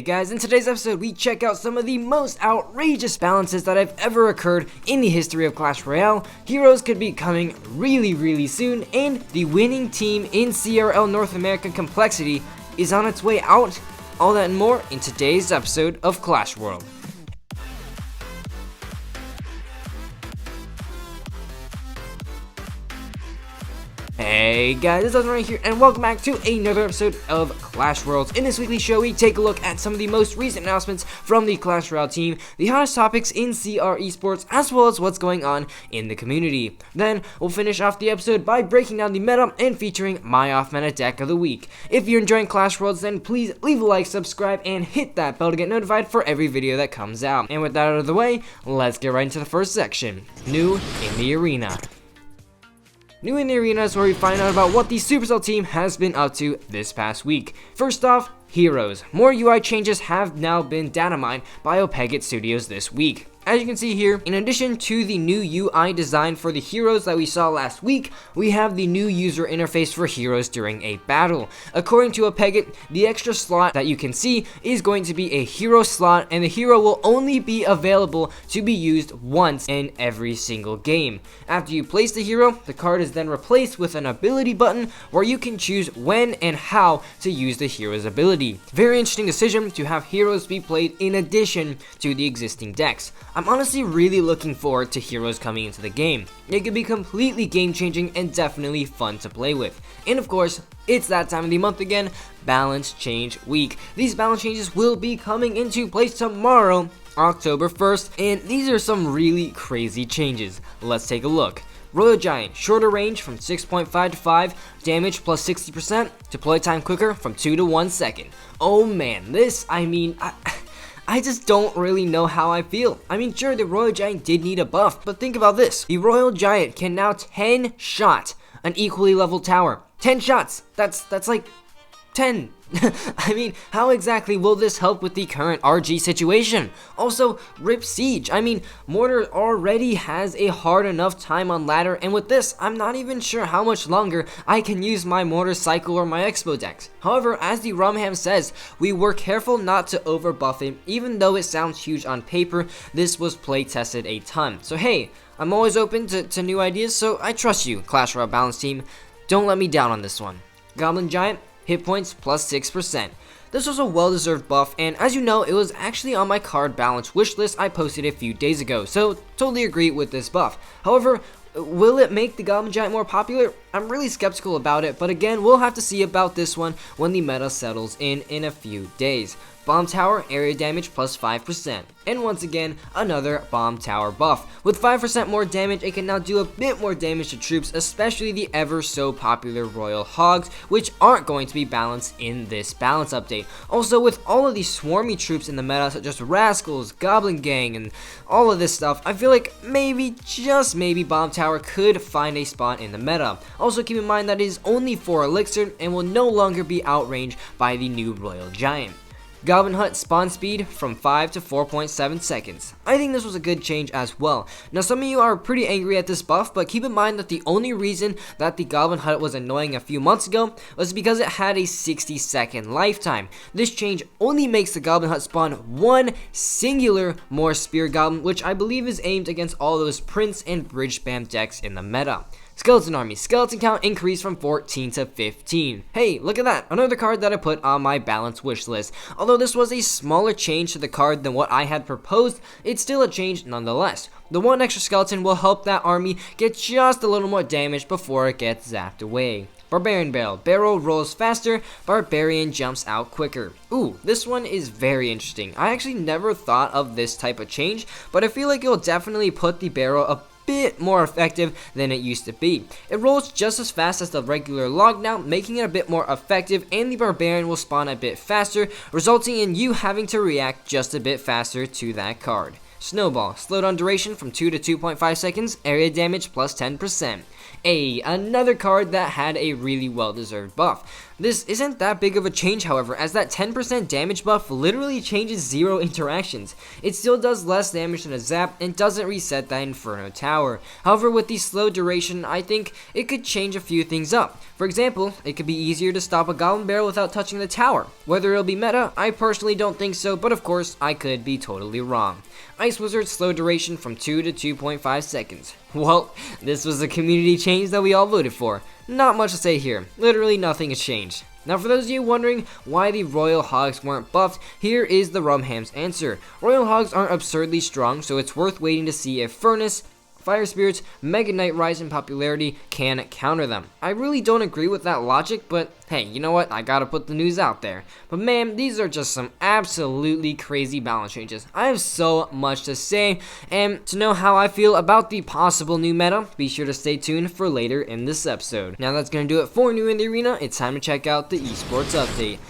Hey guys, in today's episode we check out some of the most outrageous balances that have ever occurred in the history of Clash Royale. Heroes could be coming really soon, and the winning team in CRL North America Complexity is on its way out. All that and more in today's episode of Clash World. Hey guys, it's right here, and welcome back to another episode of Clash Worlds. In this weekly show, we take a look at some of the most recent announcements from the Clash Royale team, the hottest topics in CR eSports, as well as what's going on in the community. Then, we'll finish off the episode by breaking down the meta and featuring my off-meta deck of the week. If you're enjoying Clash Worlds, then please leave a like, subscribe, and hit that bell to get notified for every video that comes out. And with that out of the way, let's get right into the first section, New in the Arena. New in the Arena is where we find out about what the Supercell team has been up to this past week. First off, Heroes. More UI changes have now been data mined by Augmented Studios this week. As you can see here, in addition to the new UI design for the heroes that we saw last week, we have the new user interface for heroes during a battle. According to Augmented, the extra slot that you can see is going to be a hero slot, and the hero will only be available to be used once in every single game. After you place the hero, the card is then replaced with an ability button where you can choose when and how to use the hero's ability. Very interesting decision to have heroes be played in addition to the existing decks. I'm honestly really looking forward to heroes coming into the game. It could be completely game changing and definitely fun to play with. And of course, it's that time of the month again, Balance Change Week. These balance changes will be coming into place tomorrow, October 1st, and these are some really crazy changes. Let's take a look. Royal Giant, shorter range from 6.5 to 5, damage plus 60%, deploy time quicker from 2 to 1 second. Oh man, this, I just don't really know how I feel. I mean, sure, the Royal Giant did need a buff, but think about this. The Royal Giant can now 10 shot an equally leveled tower. 10 shots, that's like 10. I mean, how exactly will this help with the current RG situation? Also, RIP Siege. I mean, Mortar already has a hard enough time on ladder, and with this, I'm not even sure how much longer I can use my Mortar cycle or my Expo decks. However, as the Rumham says, we were careful not to overbuff it. Even though it sounds huge on paper, this was play tested a ton. So hey, I'm always open to new ideas, so I trust you, Clash Royale Balance team. Don't let me down on this one. Goblin Giant, hit points plus 6%. This was a well-deserved buff, and as you know, it was actually on my card balance wish list I posted a few days ago, so totally agree with this buff. However, will it make the Goblin Giant more popular? I'm really skeptical about it, but again, we'll have to see about this one when the meta settles in a few days. Bomb Tower, area damage plus 5%. And once again, another Bomb Tower buff. With 5% more damage, it can now do a bit more damage to troops, especially the ever so popular Royal Hogs, which aren't going to be balanced in this balance update. Also, with all of these swarmy troops in the meta, such as Rascals, Goblin Gang, and all of this stuff, I feel like maybe, just maybe, Bomb Tower could find a spot in the meta. Also, keep in mind that it is only 4 elixir and will no longer be outranged by the new Royal Giant. Goblin Hut spawn speed from 5 to 4.7 seconds. I think this was a good change as well. Now some of you are pretty angry at this buff, but keep in mind that the only reason that the Goblin Hut was annoying a few months ago was because it had a 60-second lifetime. This change only makes the Goblin Hut spawn one singular more Spear Goblin, which I believe is aimed against all those Prince and Bridge spam decks in the meta. Skeleton Army. Skeleton count increased from 14 to 15. Hey, look at that. Another card that I put on my balance wish list. Although this was a smaller change to the card than what I had proposed, it's still a change nonetheless. The one extra skeleton will help that army get just a little more damage before it gets zapped away. Barbarian Barrel. Barrel rolls faster, Barbarian jumps out quicker. Ooh, this one is very interesting. I actually never thought of this type of change, but I feel like it'll definitely put the barrel a bit more effective than it used to be. It rolls just as fast as the regular log now, making it a bit more effective, and the Barbarian will spawn a bit faster, resulting in you having to react just a bit faster to that card. Snowball, slowed on duration from 2 to 2.5 seconds, area damage plus 10%. Another card that had a really well-deserved buff. This isn't that big of a change, however, as that 10% damage buff literally changes 0 interactions. It still does less damage than a zap and doesn't reset that Inferno Tower. However, with the slow duration, I think it could change a few things up. For example, it could be easier to stop a Goblin Barrel without touching the tower. Whether it'll be meta, I personally don't think so, but of course, I could be totally wrong. Ice Wizard's slow duration from 2 to 2.5 seconds. Well, this was a community change that we all voted for. Not much to say here, literally nothing has changed. Now for those of you wondering why the Royal Hogs weren't buffed, here is the Rumham's answer. Royal Hogs aren't absurdly strong, so it's worth waiting to see if Furnace, Fire Spirits, Mega Knight rise in popularity can counter them. I really don't agree with that logic, but hey, you know what? I gotta put the news out there. But man, these are just some absolutely crazy balance changes. I have so much to say, and to know how I feel about the possible new meta, be sure to stay tuned for later in this episode. Now that's gonna do it for New in the Arena. It's time to check out the eSports update.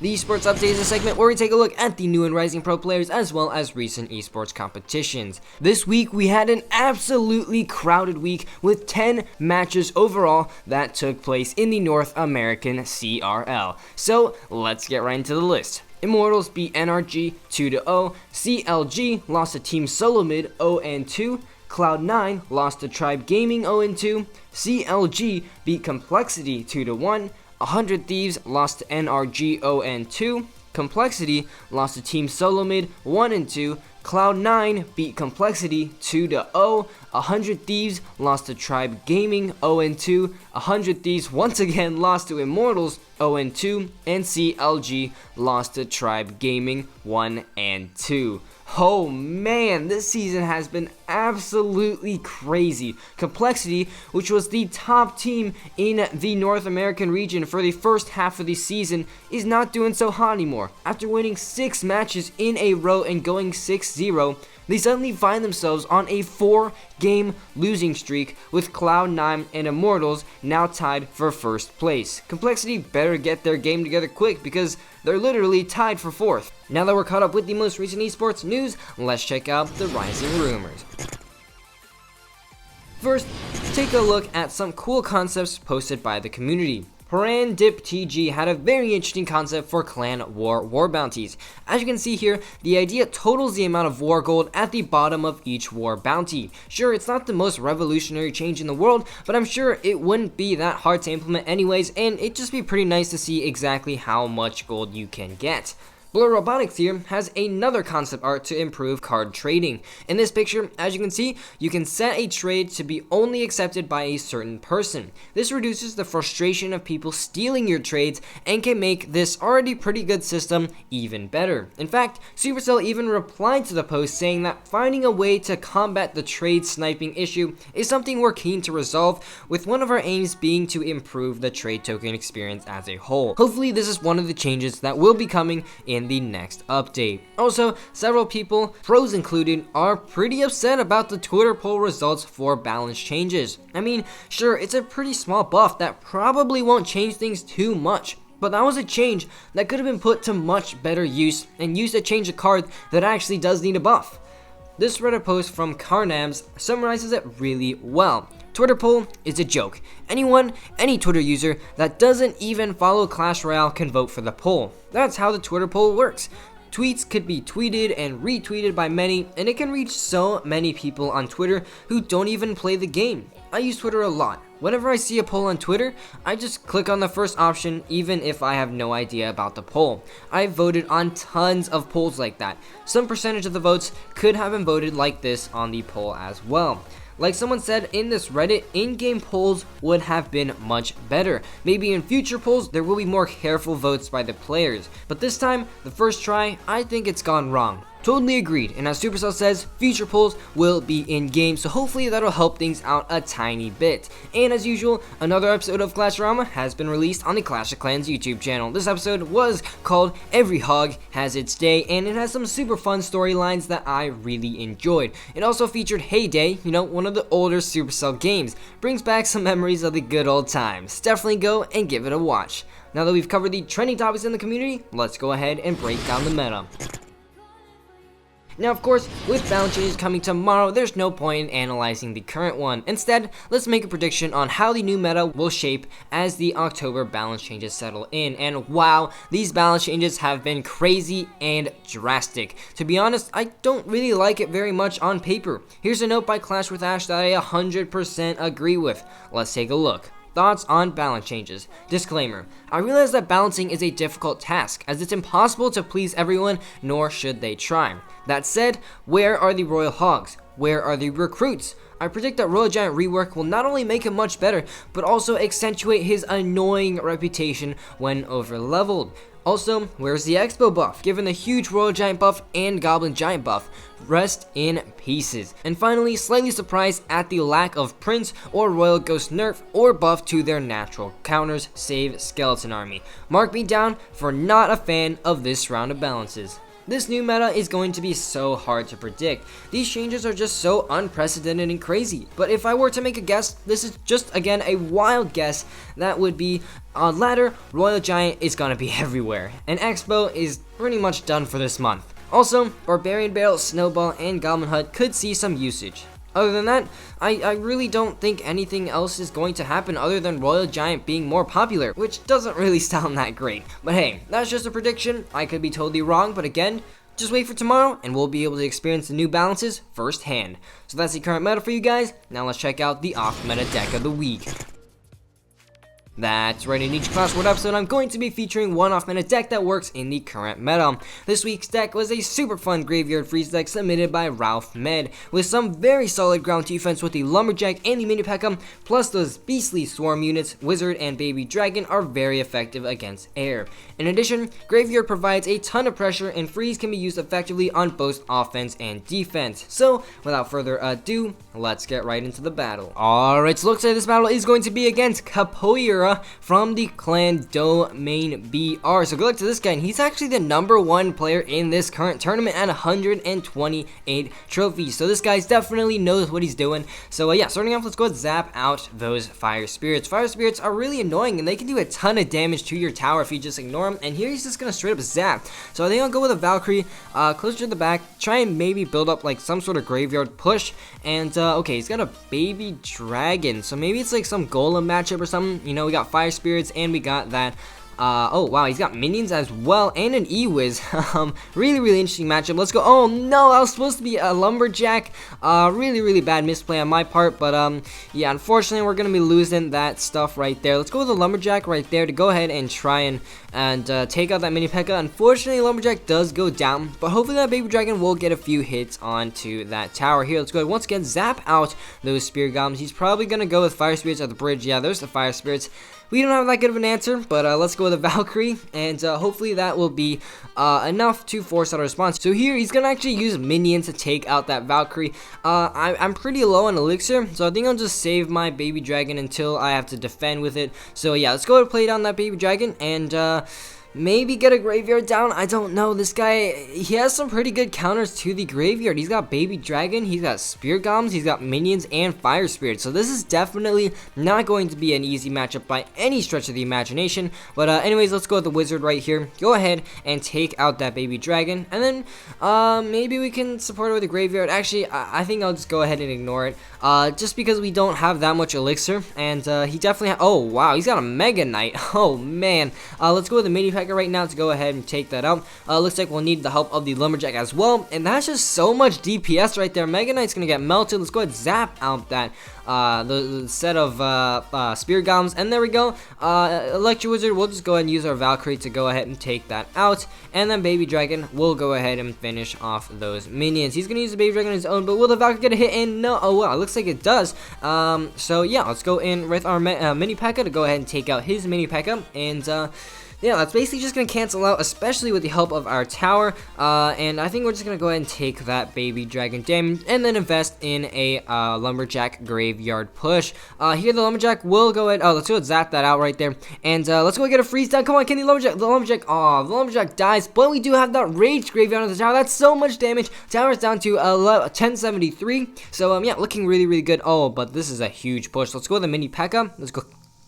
The eSports Update is a segment where we take a look at the new and rising pro players as well as recent eSports competitions. This week we had an absolutely crowded week with 10 matches overall that took place in the North American CRL. So let's get right into the list. Immortals beat NRG 2-0, CLG lost to Team Solo Mid 0-2, Cloud9 lost to Tribe Gaming 0-2, CLG beat Complexity 2-1, 100 Thieves lost to NRG 0-2, Complexity lost to Team Solo Mid 1-2, Cloud9 beat Complexity 2-0, 100 Thieves lost to Tribe Gaming 0-2, 100 Thieves once again lost to Immortals 0-2, and CLG lost to Tribe Gaming 1-2. Oh man, this season has been absolutely crazy. Complexity, which was the top team in the North American region for the first half of the season, is not doing so hot anymore. After winning 6 matches in a row and going 6-0, they suddenly find themselves on a 4-game losing streak with Cloud9 and Immortals now tied for first place. Complexity better get their game together quick because they're literally tied for 4th. Now that we're caught up with the most recent esports news, let's check out the rising rumors. First, take a look at some cool concepts posted by the community. ParanDipTG had a very interesting concept for clan war bounties. As you can see here, the idea totals the amount of war gold at the bottom of each war bounty. Sure, it's not the most revolutionary change in the world, but I'm sure it wouldn't be that hard to implement anyways, and it'd just be pretty nice to see exactly how much gold you can get. Blur Robotics here has another concept art to improve card trading. In this picture, as you can see, you can set a trade to be only accepted by a certain person. This reduces the frustration of people stealing your trades and can make this already pretty good system even better. In fact, Supercell even replied to the post saying that finding a way to combat the trade sniping issue is something we're keen to resolve, with one of our aims being to improve the trade token experience as a whole. Hopefully this is one of the changes that will be coming in the next update. Also, several people, pros included, are pretty upset about the Twitter poll results for balance changes. I mean, sure, it's a pretty small buff that probably won't change things too much, but that was a change that could have been put to much better use and used to change a card that actually does need a buff. This Reddit post from Carnams summarizes it really well. Twitter poll is a joke. Any Twitter user that doesn't even follow Clash Royale can vote for the poll. That's how the Twitter poll works. Tweets could be tweeted and retweeted by many, and it can reach so many people on Twitter who don't even play the game. I use Twitter a lot. Whenever I see a poll on Twitter, I just click on the first option even if I have no idea about the poll. I've voted on tons of polls like that. Some percentage of the votes could have been voted like this on the poll as well. Like someone said in this Reddit, in-game polls would have been much better. Maybe in future polls, there will be more careful votes by the players. But this time, the first try, I think it's gone wrong. Totally agreed, and as Supercell says, future polls will be in-game, so hopefully that'll help things out a tiny bit. And as usual, another episode of Clashorama has been released on the Clash of Clans YouTube channel. This episode was called Every Hog Has Its Day, and it has some super fun storylines that I really enjoyed. It also featured Heyday, one of the older Supercell games. Brings back some memories of the good old times. Definitely go and give it a watch. Now that we've covered the trending topics in the community, let's go ahead and break down the meta. Now, of course, with balance changes coming tomorrow, there's no point in analyzing the current one. Instead, let's make a prediction on how the new meta will shape as the October balance changes settle in. And wow, these balance changes have been crazy and drastic. To be honest, I don't really like it very much on paper. Here's a note by Clash with Ash that I 100% agree with. Let's take a look. Thoughts on balance changes. Disclaimer, I realize that balancing is a difficult task, as it's impossible to please everyone, nor should they try. That said, where are the Royal Hogs? Where are the recruits? I predict that Royal Giant rework will not only make him much better, but also accentuate his annoying reputation when over-leveled. Also, where's the Expo buff? Given the huge Royal Giant buff and Goblin Giant buff, rest in pieces. And finally, slightly surprised at the lack of Prince or Royal Ghost nerf or buff to their natural counters, save Skeleton Army. Mark me down for not a fan of this round of balances. This new meta is going to be so hard to predict. These changes are just so unprecedented and crazy. But if I were to make a guess, this is just again a wild guess, that would be on ladder, Royal Giant is gonna be everywhere. And Expo is pretty much done for this month. Also, Barbarian Barrel, Snowball, and Goblin Hut could see some usage. Other than that, I really don't think anything else is going to happen other than Royal Giant being more popular, which doesn't really sound that great. But hey, that's just a prediction. I could be totally wrong, but again, just wait for tomorrow and we'll be able to experience the new balances firsthand. So that's the current meta for you guys. Now let's check out the off-meta deck of the week. That's right, in each Clash World episode, I'm going to be featuring one off-meta deck that works in the current meta. This week's deck was a super fun Graveyard Freeze deck submitted by Ralph Med, with some very solid ground defense with the Lumberjack and the Mini P.E.K.K.A, plus those beastly Swarm units, Wizard and Baby Dragon are very effective against air. In addition, Graveyard provides a ton of pressure and Freeze can be used effectively on both offense and defense. So, without further ado, let's get right into the battle. Alright, so looks like this battle is going to be against Capoeira from the clan Domain BR. So good luck to this guy, and he's actually the #1 player in this current tournament at 128 trophies. So this guy definitely knows what he's doing. So yeah, starting off, let's go zap out those Fire Spirits. Fire Spirits are really annoying, and they can do a ton of damage to your tower if you just ignore them. And here he's just gonna straight up zap. So I think I'll go with a Valkyrie closer to the back, try and maybe build up like some sort of graveyard push. And okay, he's got a Baby Dragon, so maybe it's like some Golem matchup or something. You know, we got Fire Spirits and we got that oh wow, he's got minions as well and an E-Wiz. Really interesting matchup. Let's go. Oh no, that was supposed to be a Lumberjack. Really bad misplay on my part, but yeah, unfortunately we're gonna be losing that stuff right there. Let's go with the Lumberjack right there to go ahead and try and take out that Mini P.E.K.K.A. Unfortunately, Lumberjack does go down, but hopefully that Baby Dragon will get a few hits onto that tower here. Let's go ahead once again, zap out those Spear Goblins. He's probably gonna go with Fire Spirits at the bridge. Yeah, there's the Fire Spirits. We don't have that good of an answer, but let's go with a Valkyrie, and hopefully that will be enough to force out a response. So here, he's going to actually use minions to take out that Valkyrie. I'm pretty low on elixir, so I think I'll just save my Baby Dragon until I have to defend with it. So yeah, let's go ahead and play down that Baby Dragon, and maybe get a graveyard down. I don't know. This guy, he has some pretty good counters to the graveyard. He's got Baby Dragon, he's got Spear Goblins, he's got minions and Fire Spirits. So this is definitely not going to be an easy matchup by any stretch of the imagination. But anyways, let's go with the Wizard right here. Go ahead and take out that Baby Dragon, and then maybe we can support it with a graveyard. Actually, I think I'll just go ahead and ignore it, just because we don't have that much elixir. And he definitely oh wow, he's got a Mega Knight. Oh man. Let's go with the Mini P.E.K.K.A right now to go ahead and take that out. Looks like we'll need the help of the Lumberjack as well, and that's just so much DPS right there. Mega Knight's gonna get melted. Let's go ahead and zap out that the set of Spear Goblins, and there we go. Electro Wizard, we'll just go ahead and use our Valkyrie to go ahead and take that out, and then Baby Dragon will go ahead and finish off those minions. He's gonna use the Baby Dragon on his own, but will the Valkyrie get a hit in? No. Oh wow, it looks like it does. So yeah, let's go in with our Mini P.E.K.K.A to go ahead and take out his Mini P.E.K.K.A, and yeah, that's basically just going to cancel out, especially with the help of our tower, and I think we're just going to go ahead and take that Baby Dragon damage, and then invest in a Lumberjack graveyard push. Here the Lumberjack will go ahead, let's go ahead and zap that out right there, and let's go get a freeze down. Come on, can the Lumberjack, oh, the Lumberjack dies, but we do have that Rage graveyard on the tower. That's so much damage. Tower's down to 1073, so yeah, looking really good. Oh, but this is a huge push. Let's go with the Mini P.E.K.K.A. Let's go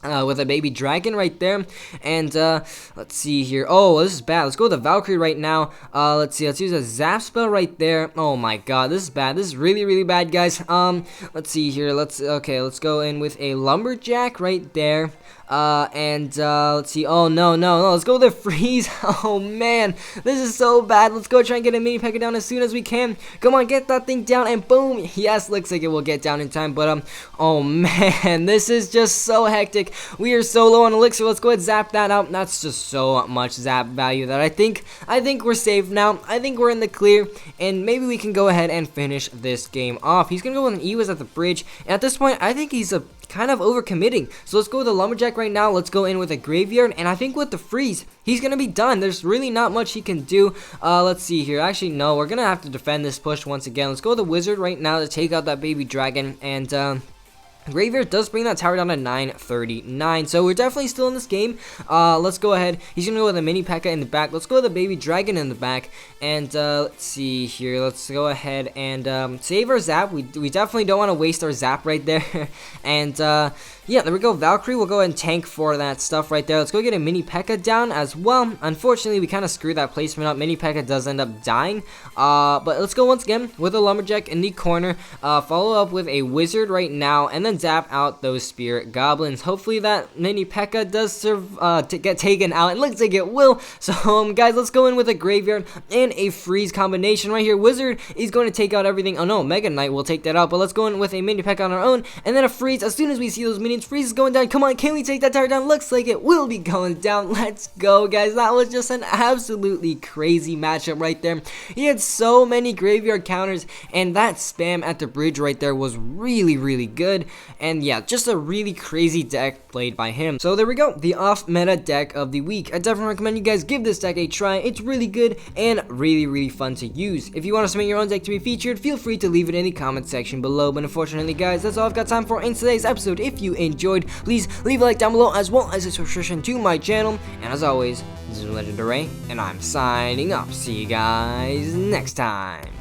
with a baby dragon right there. And let's see here. Oh, this is bad. Let's go with the Valkyrie right now. Let's see. Let's use a zap spell right there. Oh my god, this is bad. This is really, really bad, guys. Let's see here. Let's go in with a lumberjack right there. Let's see. Oh, no. Let's go with the freeze. Oh, man. This is so bad. Let's go try and get a mini P.E.K.K.A down as soon as we can. Come on, get that thing down, and boom. Yes, looks like it will get down in time, but, oh, man. This is just so hectic. We are so low on elixir. Let's go ahead and zap that out. That's just so much zap value that I think we're safe now. I think we're in the clear, and maybe we can go ahead and finish this game off. He's going to go with an Ewas at the bridge, and at this point, I think he's kind of overcommitting. So let's go with the lumberjack right now. Let's go in with a graveyard, and I think with the freeze, he's gonna be done. There's really not much he can do. Let's see here. Actually, no, we're gonna have to defend this push once again. Let's go with the wizard right now to take out that baby dragon, and graveyard does bring that tower down to 939, so we're definitely still in this game. Let's go ahead. He's gonna go with a mini P.E.K.K.A in the back. Let's go with a baby dragon in the back, and let's see here. Let's go ahead and save our zap. We definitely don't want to waste our zap right there. And yeah, there we go. Valkyrie will go ahead and tank for that stuff right there. Let's go get a mini P.E.K.K.A down as well. Unfortunately, we kind of screwed that placement up. Mini P.E.K.K.A does end up dying. But let's go once again with a lumberjack in the corner. Follow up with a wizard right now, and then zap out those spirit goblins. Hopefully that mini P.E.K.K.A does to get taken out. It looks like it will. So guys, let's go in with a graveyard and a freeze combination right here. Wizard is going to take out everything. Oh no, Mega Knight will take that out. But let's go in with a mini P.E.K.K.A on our own, and then a freeze. As soon as we see those minions, freeze is going down. Come on, can we take that tower down? Looks like it will be going down. Let's go, guys. That was just an absolutely crazy matchup right there. He had so many graveyard counters, and that spam at the bridge right there was really, really good. And yeah, just a really crazy deck played by him. So there we go, the off-meta deck of the week. I definitely recommend you guys give this deck a try. It's really good and really, really fun to use. If you want to submit your own deck to be featured, feel free to leave it in the comment section below. But unfortunately, guys, that's all I've got time for in today's episode. If you enjoyed, please leave a like down below, as well as a subscription to my channel. And as always, this is Legendaray, and I'm signing off. See you guys next time.